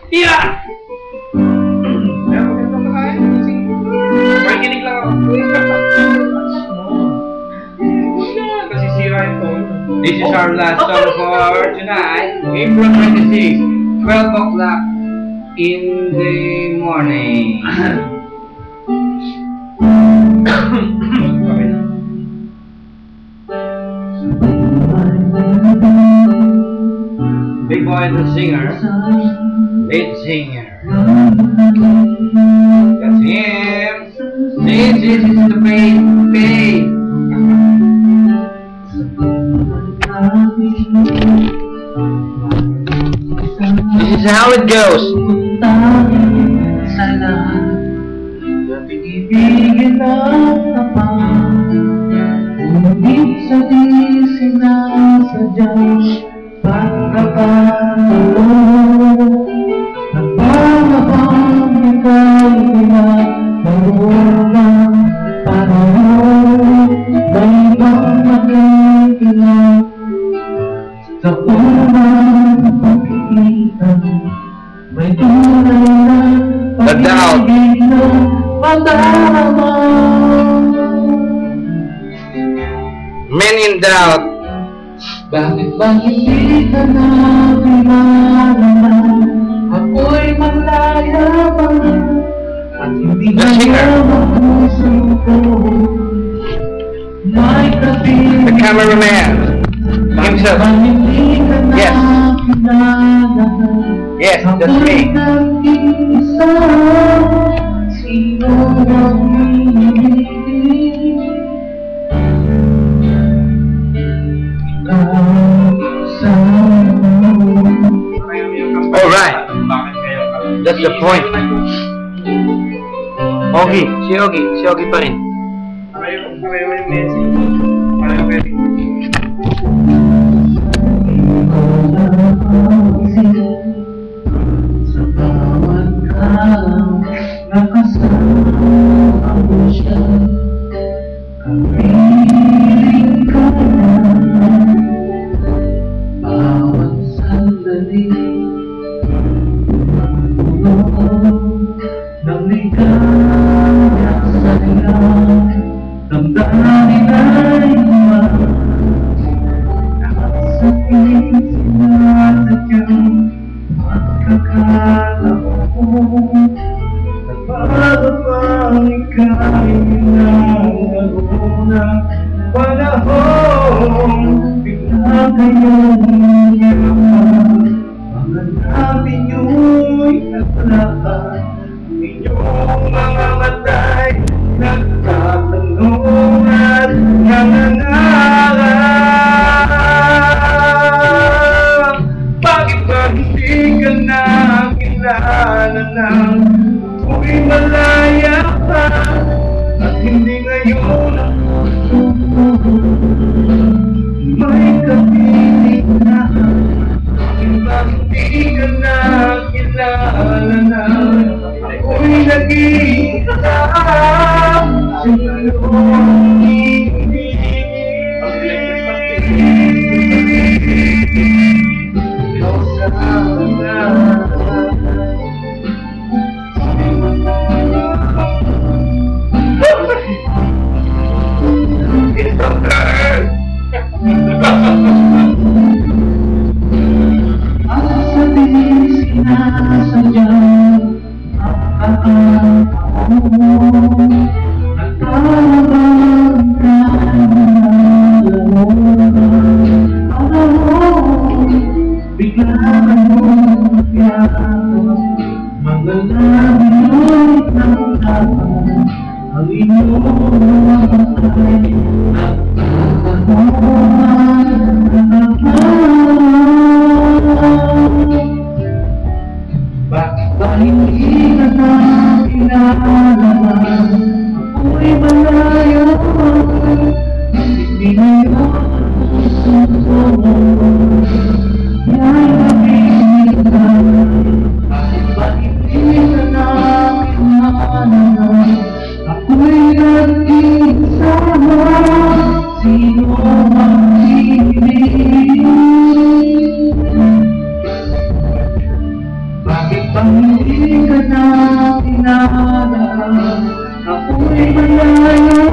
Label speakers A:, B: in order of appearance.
A: Yeah! Kaya maganda makain. Makikinig lang ako. Nasisira yung phone. This is our last song for tonight. April 26, 12 o'clock in the morning. Big boy the singer, lead singer. That's him. This is the bass. This is how it goes. Men in doubt.
B: Bakit ba hindi ka na pinalaman? Ako'y malaya pa at hindi ka na puso ko. May kapit.
A: The cameraman himself. Yes. Yes, that's me.
B: Sino ang
A: alright, that's the point. Ogie, si Ogie pa rin.
B: sa bawat araw nakasama mo siya. Kapiling ka na bawat sandali. Nang ligaya sa'yo, damdamin ay sakit sinasadyang magkakala ko. Nagbago pang ika'y nangaguna panahon, bigla kayong yaman. Mga nabi nyo'y naglakas, inyong mga matay nagtatanong at nangangarap. Bakit ba hindi ka na kilala ng ako'y malaya pa at hindi ngayon may kapiling na? Bakit hindi ka na kilala na ako'y nag-iisa sa iyong ibig? Ikaw sana it's okay. Asa din sinasadya ang ako. Nagtalabang ka bigla kayong magyaman. Mga labi ng tapang ang inyong mga patay. Bakit ba hindi ka na kinalaman? Ako'y malayo pa, hindi ngayon puso ko. May nabibig ka, bakit ba hindi ka na kinalaman? Ako'y nag-iisa, sino ang ibig? Bakit Pag hindi ka na pinada, ako'y malaya